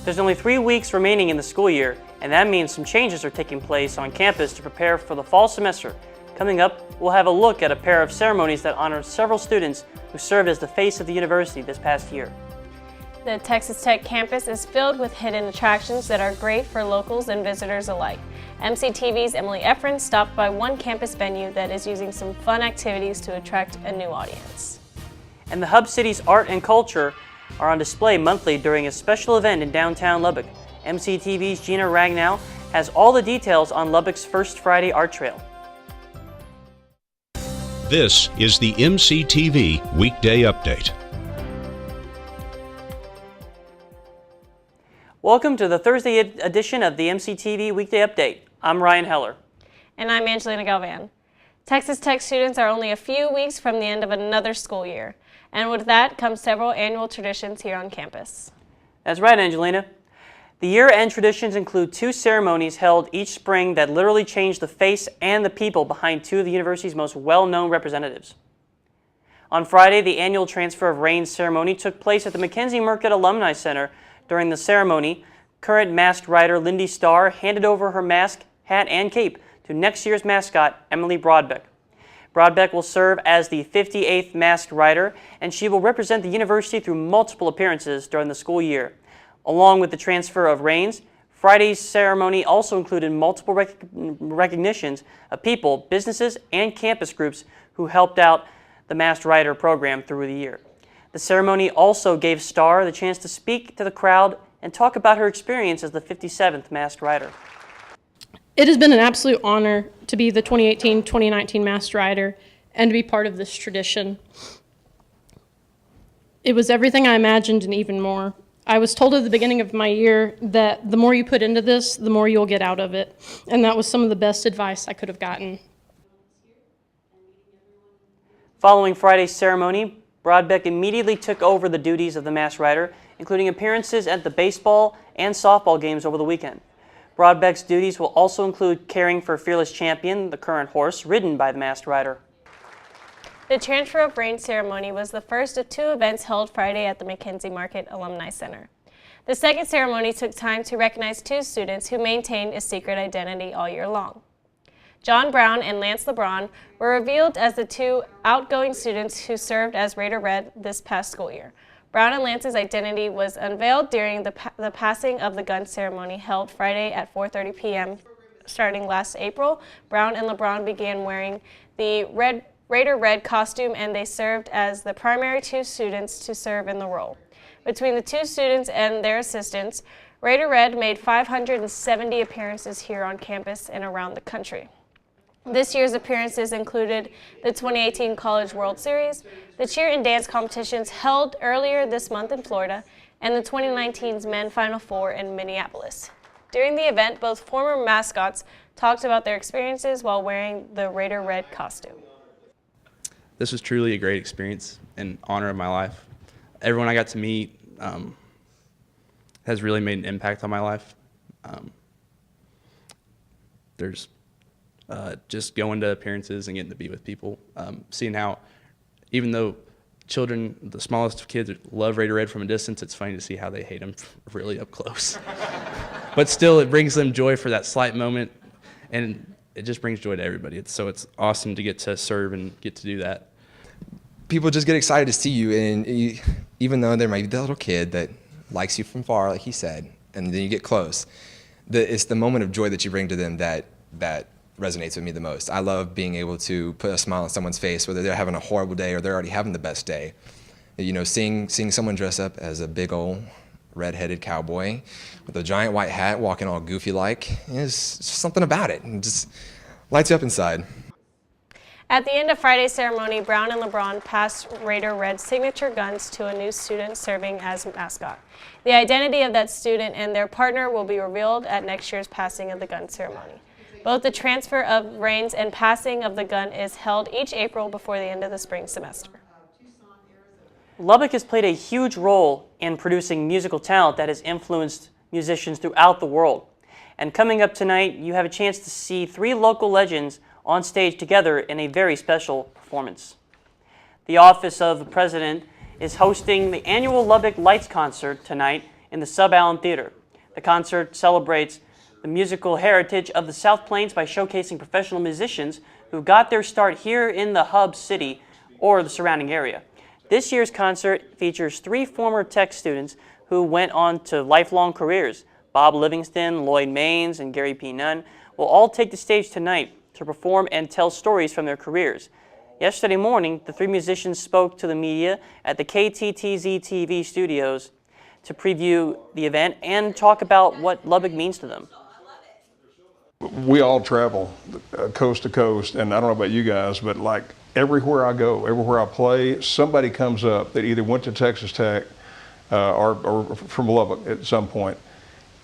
There's only 3 weeks remaining in the school year, and that means some changes are taking place on campus to prepare for the fall semester. Coming up, we'll have a look at a pair of ceremonies that honor several students who served as the face of the university this past year. The Texas Tech campus is filled with hidden attractions that are great for locals and visitors alike. MCTV's Emily Efren stopped by one campus venue that is using some fun activities to attract a new audience. And the Hub City's art and culture are on display monthly during a special event in downtown Lubbock. MCTV's Gina Ragnow has all the details on Lubbock's First Friday Art Trail. This is the MCTV Weekday Update. Welcome to the Thursday edition of the MCTV Weekday Update. I'm Ryan Heller. And I'm Angelina Galvan. Texas Tech students are only a few weeks from the end of another school year. And with that comes several annual traditions here on campus. That's right, Angelina. The year-end traditions include 2 ceremonies held each spring that literally change the face and the people behind 2 of the university's most well-known representatives. On Friday, the annual Transfer of Reins ceremony took place at the Mackenzie Market Alumni Center. During the ceremony, current masked rider Lindy Starr handed over her mask, hat, and cape to next year's mascot, Emily Broadbeck. Broadbeck will serve as the 58th masked rider, and she will represent the university through multiple appearances during the school year. Along with the transfer of reins, Friday's ceremony also included multiple recognitions of people, businesses, and campus groups who helped out the masked rider program through the year. The ceremony also gave Starr the chance to speak to the crowd and talk about her experience as the 57th masked rider. It has been an absolute honor to be the 2018-2019 Masked Rider and to be part of this tradition. It was everything I imagined and even more. I was told at the beginning of my year that the more you put into this, the more you'll get out of it. And that was some of the best advice I could have gotten. Following Friday's ceremony, Broadbeck immediately took over the duties of the masked rider, including appearances at the baseball and softball games over the weekend. Broadbeck's duties will also include caring for Fearless Champion, the current horse ridden by the masked rider. The Transfer of Reins ceremony was the first of 2 events held Friday at the Mackenzie Market Alumni Center. The second ceremony took time to recognize 2 students who maintained a secret identity all year long. John Brown and Lance LeBron were revealed as the 2 outgoing students who served as Raider Red this past school year. Brown and Lance's identity was unveiled during the passing of the gun ceremony held Friday at 4:30 p.m. Starting last April, Brown and LeBron began wearing the Raider Red costume, and they served as the primary 2 students to serve in the role. Between the 2 students and their assistants, Raider Red made 570 appearances here on campus and around the country. This year's appearances included the 2018 College World Series, the cheer and dance competitions held earlier this month in Florida, and the 2019's Men Final Four in Minneapolis. During the event, both former mascots talked about their experiences while wearing the Raider Red costume. This was truly a great experience and honor of my life. Everyone I got to meet has really made an impact on my life. There's just going to appearances and getting to be with people, seeing how, even though children, the smallest kids, love Raider Red from a distance, it's funny to see how they hate him really up close. But still, it brings them joy for that slight moment, and it just brings joy to everybody. So it's awesome to get to serve and get to do that. People just get excited to see you, and even though there might be that little kid that likes you from far, like he said, and then you get close, it's the moment of joy that you bring to them that resonates with me the most. I love being able to put a smile on someone's face, whether they're having a horrible day or they're already having the best day. You know, seeing someone dress up as a big old red-headed cowboy with a giant white hat walking all goofy-like, is something about it. It just lights you up inside. At the end of Friday's ceremony, Brown and LeBron passed Raider Red's signature guns to a new student serving as mascot. The identity of that student and their partner will be revealed at next year's passing of the gun ceremony. Both the transfer of reins and passing of the gun is held each April before the end of the spring semester. Lubbock has played a huge role in producing musical talent that has influenced musicians throughout the world. And coming up tonight, you have a chance to see 3 local legends on stage together in a very special performance. The Office of the President is hosting the annual Lubbock Lights concert tonight in the Sub-Allen Theater. The concert celebrates the musical heritage of the South Plains by showcasing professional musicians who got their start here in the hub city or the surrounding area. This year's concert features 3 former tech students who went on to lifelong careers. Bob Livingston, Lloyd Maines, and Gary P. Nunn will all take the stage tonight to perform and tell stories from their careers. Yesterday morning, the 3 musicians spoke to the media at the KTTZ TV studios to preview the event and talk about what Lubbock means to them. We all travel coast to coast, and I don't know about you guys, but like everywhere I go, everywhere I play, somebody comes up that either went to Texas Tech or from Lubbock at some point,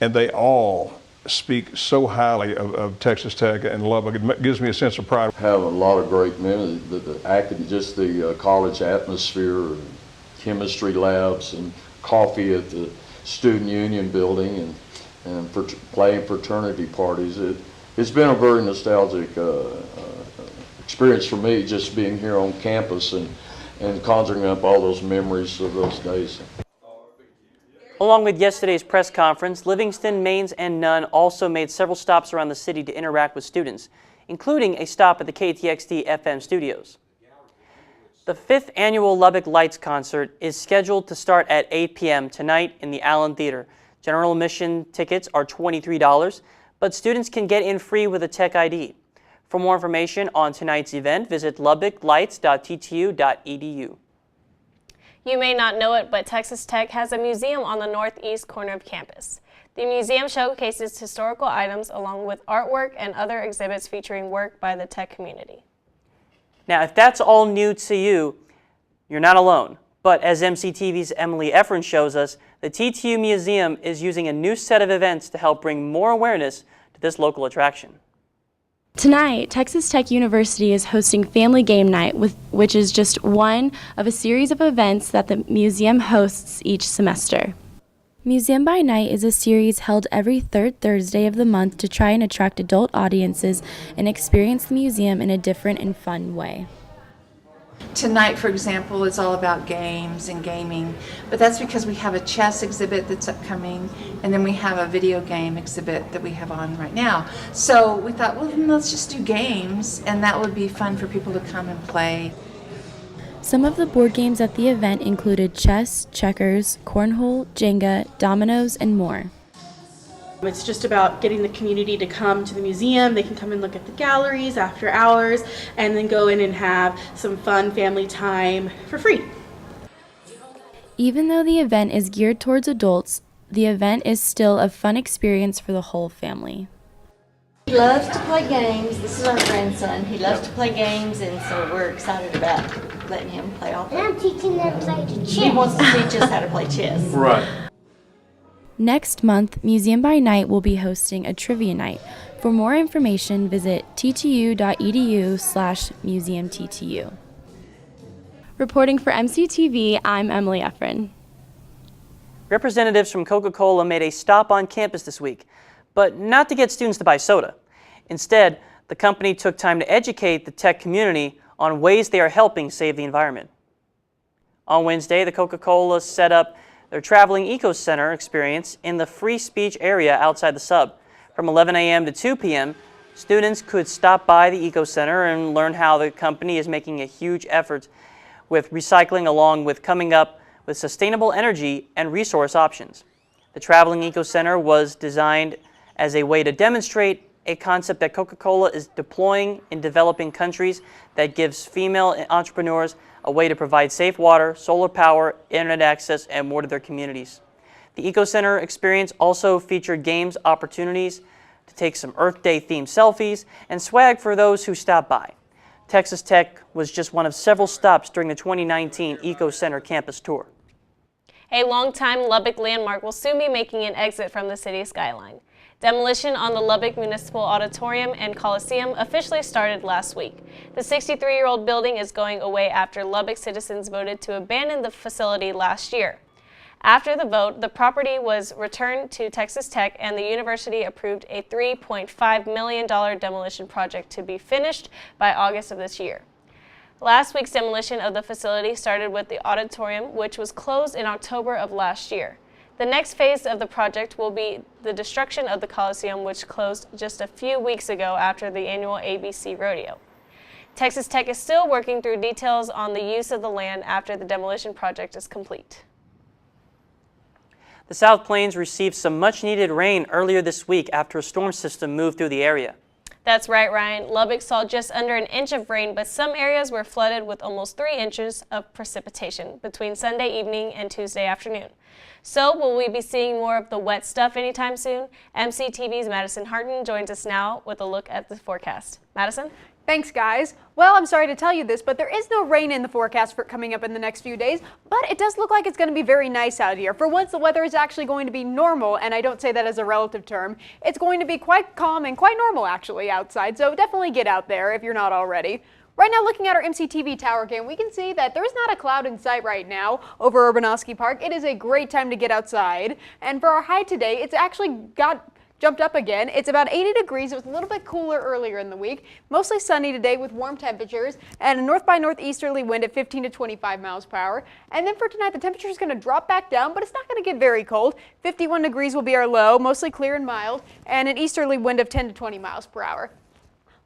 and they all speak so highly of Texas Tech and Lubbock. It gives me a sense of pride. Have a lot of great memories, just the college atmosphere, chemistry labs, and coffee at the student union building, and for playing fraternity parties. It's been a very nostalgic experience for me, just being here on campus and conjuring up all those memories of those days. Along with yesterday's press conference, Livingston, Maines, and Nunn also made several stops around the city to interact with students, including a stop at the KTXT FM studios. The 5th annual Lubbock Lights concert is scheduled to start at 8 p.m. tonight in the Allen Theater. General admission tickets are $23, but students can get in free with a Tech ID. For more information on tonight's event, visit lubbocklights.ttu.edu. You may not know it, but Texas Tech has a museum on the northeast corner of campus. The museum showcases historical items along with artwork and other exhibits featuring work by the Tech community. Now, if that's all new to you, you're not alone. But as MCTV's Emily Efren shows us, the TTU Museum is using a new set of events to help bring more awareness to this local attraction. Tonight, Texas Tech University is hosting Family Game Night, which is just one of a series of events that the museum hosts each semester. Museum by Night is a series held every 3rd Thursday of the month to try and attract adult audiences and experience the museum in a different and fun way. Tonight, for example, is all about games and gaming, but that's because we have a chess exhibit that's upcoming, and then we have a video game exhibit that we have on right now. So we thought, well, then let's just do games, and that would be fun for people to come and play. Some of the board games at the event included chess, checkers, cornhole, Jenga, dominoes, and more. It's just about getting the community to come to the museum. They can come and look at the galleries after hours and then go in and have some fun family time for free. Even though the event is geared towards adults, the event is still a fun experience for the whole family. He loves to play games. This is our grandson. He loves to play games, and so we're excited about letting him play all the. And I'm teaching them to play chess. He wants to teach us how to play chess. Right. Next month, Museum by Night will be hosting a trivia night. For more information, visit ttu.edu/museumttu. Reporting for MCTV, I'm Emily Efren. Representatives from Coca-Cola made a stop on campus this week, but not to get students to buy soda. Instead, the company took time to educate the tech community on ways they are helping save the environment. On Wednesday, the Coca-Cola set up their traveling Eco Center experience in the free speech area outside the sub. From 11 a.m. to 2 p.m., students could stop by the Eco Center and learn how the company is making a huge effort with recycling along with coming up with sustainable energy and resource options. The traveling Eco Center was designed as a way to demonstrate a concept that Coca-Cola is deploying in developing countries that gives female entrepreneurs a way to provide safe water, solar power, internet access, and more to their communities. The Eco Center experience also featured games opportunities to take some Earth Day themed selfies and swag for those who stop by. Texas Tech was just one of several stops during the 2019 Eco Center campus tour. A longtime Lubbock landmark will soon be making an exit from the city skyline. Demolition on the Lubbock Municipal Auditorium and Coliseum officially started last week. The 63-year-old building is going away after Lubbock citizens voted to abandon the facility last year. After the vote, the property was returned to Texas Tech, and the university approved a $3.5 million demolition project to be finished by August of this year. Last week's demolition of the facility started with the auditorium, which was closed in October of last year. The next phase of the project will be the destruction of the Coliseum, which closed just a few weeks ago after the annual ABC Rodeo. Texas Tech is still working through details on the use of the land after the demolition project is complete. The South Plains received some much-needed rain earlier this week after a storm system moved through the area. That's right, Ryan. Lubbock saw just under an inch of rain, but some areas were flooded with almost 3 inches of precipitation between Sunday evening and Tuesday afternoon. So, will we be seeing more of the wet stuff anytime soon? MCTV's Madison Hartin joins us now with a look at the forecast. Madison? Thanks, guys. Well, I'm sorry to tell you this, but there is no rain in the forecast for coming up in the next few days, but it does look like it's going to be very nice out here. For once, the weather is actually going to be normal, and I don't say that as a relative term. It's going to be quite calm and quite normal, actually, outside, so definitely get out there if you're not already. Right now, looking at our MCTV tower cam, we can see that there's not a cloud in sight right now over Urbanowski Park. It is a great time to get outside, and for our high today, it's actually jumped up again. It's about 80 degrees. It was a little bit cooler earlier in the week. Mostly sunny today with warm temperatures and a north by northeasterly wind at 15 to 25 miles per hour. And then for tonight, the temperature is going to drop back down, but it's not going to get very cold. 51 degrees will be our low, mostly clear and mild, and an easterly wind of 10 to 20 miles per hour.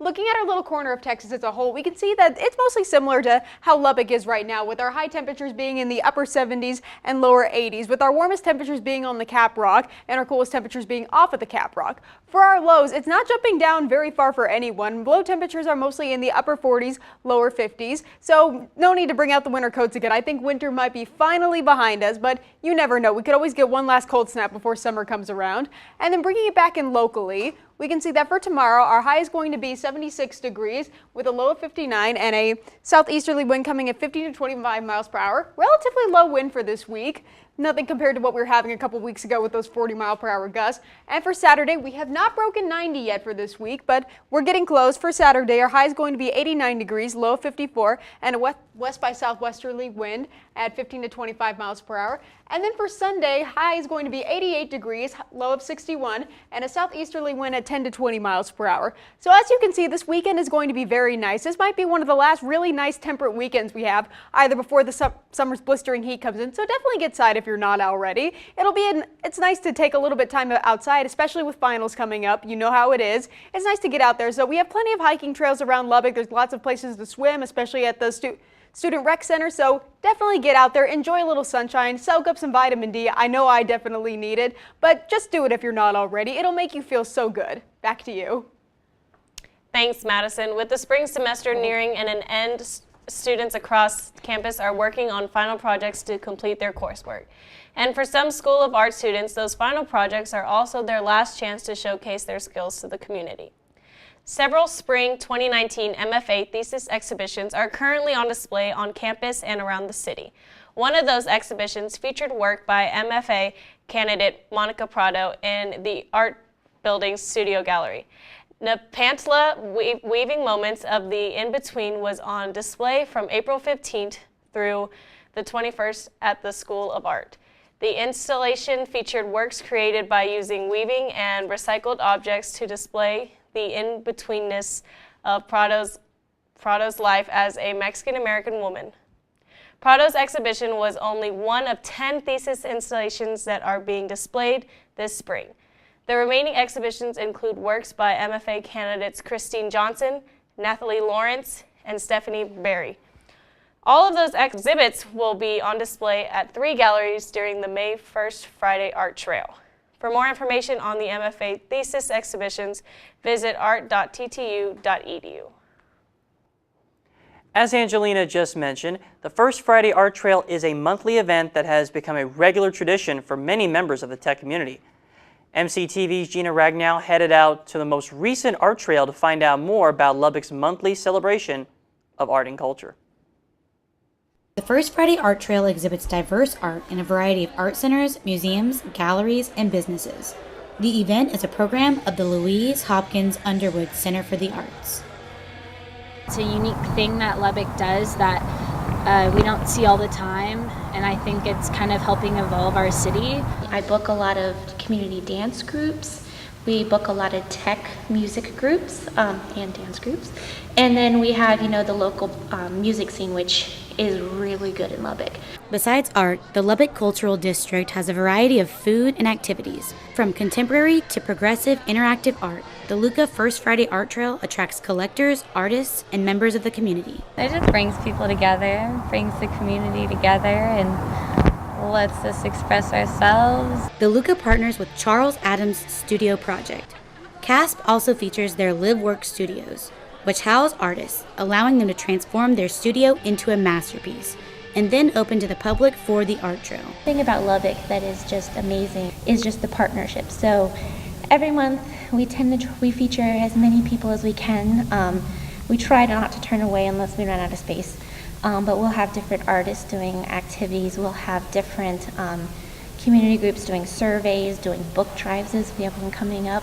Looking at our little corner of Texas as a whole, we can see that it's mostly similar to how Lubbock is right now, with our high temperatures being in the upper 70s and lower 80s, with our warmest temperatures being on the Cap Rock and our coolest temperatures being off of the Cap Rock. For our lows, it's not jumping down very far for anyone. Low temperatures are mostly in the upper 40s, lower 50s, so no need to bring out the winter coats again. I think winter might be finally behind us, but you never know. We could always get one last cold snap before summer comes around. And then bringing it back in locally, we can see that for tomorrow, our high is going to be 76 degrees with a low of 59 and a southeasterly wind coming at 50 to 25 miles per hour. Relatively low wind for this week. Nothing compared to what we were having a couple weeks ago with those 40-mile-per-hour gusts. And for Saturday, we have not broken 90 yet for this week, but we're getting close. For Saturday, our high is going to be 89 degrees, low of 54, and a west by southwesterly wind at 15 to 25 miles per hour. And then for Sunday, high is going to be 88 degrees, low of 61, and a southeasterly wind at 10 to 20 miles per hour. So as you can see, this weekend is going to be very nice. This might be one of the last really nice temperate weekends we have, either before the summer's blistering heat comes in. So definitely get outside if you're not already. It's nice to take a little bit of time outside, especially with finals coming up. You know how it is. It's nice to get out there. So we have plenty of hiking trails around Lubbock. There's lots of places to swim, especially at the Student Rec Center, so definitely get out there, enjoy a little sunshine, soak up some vitamin D. I know I definitely need it, but just do it if you're not already. It'll make you feel so good. Back to you. Thanks, Madison. With the spring semester nearing an end, students across campus are working on final projects to complete their coursework. And for some School of Art students, those final projects are also their last chance to showcase their skills to the community. Several spring 2019 MFA thesis exhibitions are currently on display on campus and around the city. One of those exhibitions featured work by MFA candidate Monica Prado in the Art Building's Studio Gallery. Nepantla Weaving Moments of the In-Between was on display from April 15th through the 21st at the School of Art. The installation featured works created by using weaving and recycled objects to display the in-betweenness of Prado's life as a Mexican-American woman. Prado's exhibition was only one of 10 thesis installations that are being displayed this spring. The remaining exhibitions include works by MFA candidates Christine Johnson, Nathalie Lawrence, and Stephanie Berry. All of those exhibits will be on display at 3 galleries during the May 1st Friday Art Trail. For more information on the MFA thesis exhibitions, visit art.ttu.edu. As Angelina just mentioned, the First Friday Art Trail is a monthly event that has become a regular tradition for many members of the tech community. MCTV's Gina Ragnow headed out to the most recent art trail to find out more about Lubbock's monthly celebration of art and culture. The First Friday Art Trail exhibits diverse art in a variety of art centers, museums, galleries, and businesses. The event is a program of the Louise Hopkins Underwood Center for the Arts. It's a unique thing that Lubbock does that we don't see all the time, and I think it's kind of helping evolve our city. I book a lot of community dance groups. We book a lot of tech music groups and dance groups. And then we have, the local music scene, which is really good in Lubbock. Besides art, the Lubbock Cultural District has a variety of food and activities. From contemporary to progressive interactive art, the Luca First Friday Art Trail attracts collectors, artists, and members of the community. It just brings people together, brings the community together, and lets us express ourselves. The Luca partners with Charles Adams Studio Project. CASP also features their Live Work Studios, which house artists, allowing them to transform their studio into a masterpiece, and then open to the public for the art trail. The thing about Lubbock that is just amazing is just the partnership. So every month we feature as many people as we can. We try not to turn away unless we run out of space. But we'll have different artists doing activities. We'll have different community groups doing surveys, doing book drives as we have one coming up.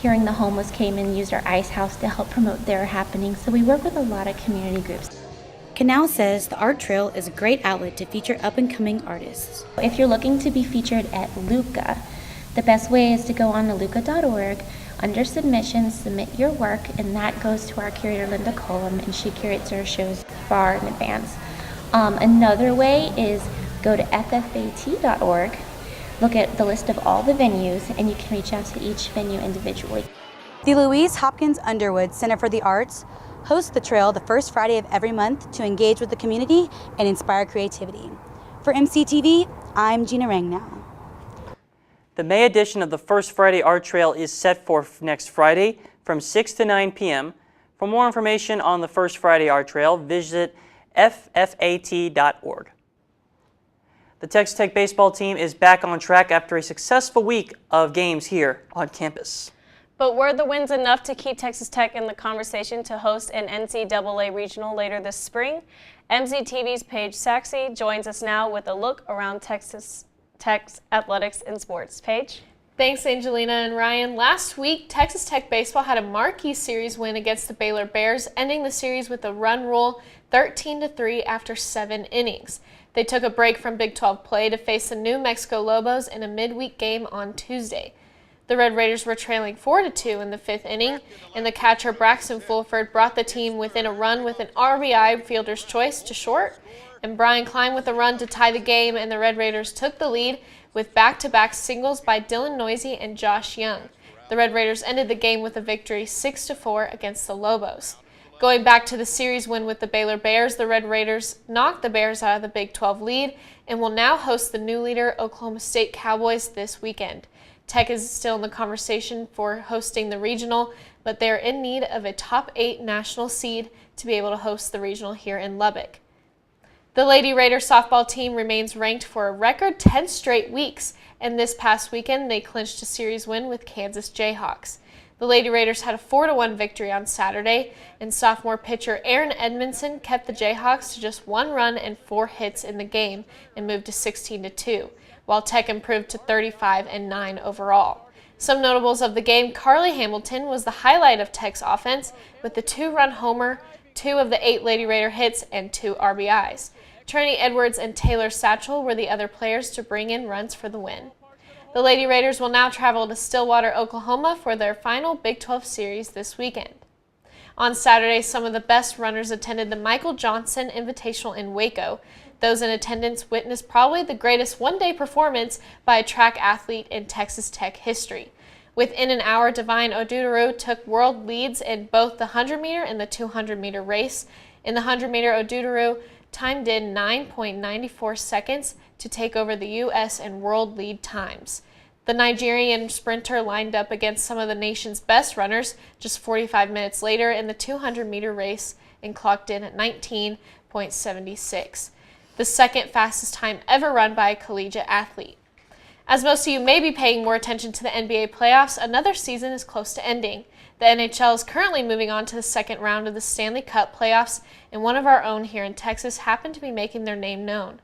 Hearing the Homeless came and used our ice house to help promote their happenings. So we work with a lot of community groups. Canal says the art trail is a great outlet to feature up-and-coming artists. If you're looking to be featured at Luca, the best way is to go on to luca.org. Under submissions, submit your work, and that goes to our curator, Linda Colum, and she curates our shows far in advance. Another way is go to ffat.org, look at the list of all the venues, and you can reach out to each venue individually. The Louise Hopkins Underwood Center for the Arts hosts the trail the first Friday of every month to engage with the community and inspire creativity. For MCTV, I'm Gina Rangnow. The May edition of the First Friday Art Trail is set for next Friday from 6 to 9 p.m. For more information on the First Friday Art Trail, visit ffat.org. The Texas Tech baseball team is back on track after a successful week of games here on campus. But were the wins enough to keep Texas Tech in the conversation to host an NCAA regional later this spring? MCTV's Paige Sachse joins us now with a look around Texas Tech's athletics and sports. Paige? Thanks, Angelina and Ryan. Last week, Texas Tech baseball had a marquee series win against the Baylor Bears, ending the series with a run rule 13-3 after 7 innings. They took a break from Big 12 play to face the New Mexico Lobos in a midweek game on Tuesday. The Red Raiders were trailing 4-2 in the 5th inning, and the catcher Braxton Fulford brought the team within a run with an RBI fielder's choice to short, and Brian Klein with a run to tie the game, and the Red Raiders took the lead with back-to-back singles by Dylan Noisy and Josh Young. The Red Raiders ended the game with a victory 6-4 against the Lobos. Going back to the series win with the Baylor Bears, the Red Raiders knocked the Bears out of the Big 12 lead and will now host the new leader Oklahoma State Cowboys this weekend. Tech is still in the conversation for hosting the regional, but they're in need of a top 8 national seed to be able to host the regional here in Lubbock. The Lady Raider softball team remains ranked for a record 10 straight weeks, and this past weekend they clinched a series win with Kansas Jayhawks. The Lady Raiders had a 4-1 victory on Saturday, and sophomore pitcher Aaron Edmondson kept the Jayhawks to just 1 run and 4 hits in the game and moved to 16-2, while Tech improved to 35-9 overall. Some notables of the game: Carly Hamilton was the highlight of Tech's offense with the 2-run homer, 2 of the 8 Lady Raider hits, and 2 RBIs. Trinity Edwards and Taylor Satchel were the other players to bring in runs for the win. The Lady Raiders will now travel to Stillwater, Oklahoma for their final Big 12 series this weekend. On Saturday, some of the best runners attended the Michael Johnson Invitational in Waco. Those in attendance witnessed probably the greatest one-day performance by a track athlete in Texas Tech history. Within an hour, Divine Oduduru took world leads in both the 100-meter and the 200-meter race. In the 100-meter, Oduduru timed in 9.94 seconds to take over the U.S. and world lead times. The Nigerian sprinter lined up against some of the nation's best runners just 45 minutes later in the 200-meter race and clocked in at 19.76, the second fastest time ever run by a collegiate athlete. As most of you may be paying more attention to the NBA playoffs, another season is close to ending. The NHL is currently moving on to the second round of the Stanley Cup playoffs, and one of our own here in Texas happened to be making their name known.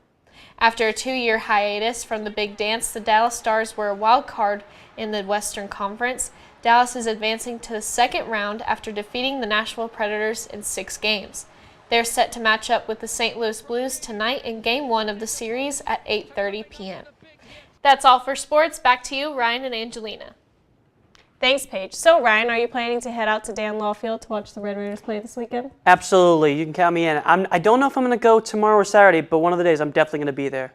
After a 2-year hiatus from the big dance, the Dallas Stars were a wild card in the Western Conference. Dallas is advancing to the second round after defeating the Nashville Predators in 6 games. They're set to match up with the St. Louis Blues tonight in Game 1 of the series at 8:30 p.m. That's all for sports. Back to you, Ryan and Angelina. Thanks, Paige. So, Ryan, are you planning to head out to Dan Law Field to watch the Red Raiders play this weekend? Absolutely. You can count me in. I don't know if I'm going to go tomorrow or Saturday, but one of the days I'm definitely going to be there.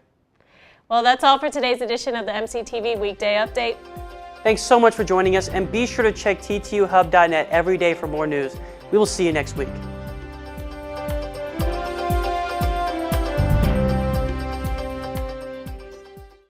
Well, that's all for today's edition of the MCTV Weekday Update. Thanks so much for joining us, and be sure to check ttuhub.net every day for more news. We will see you next week.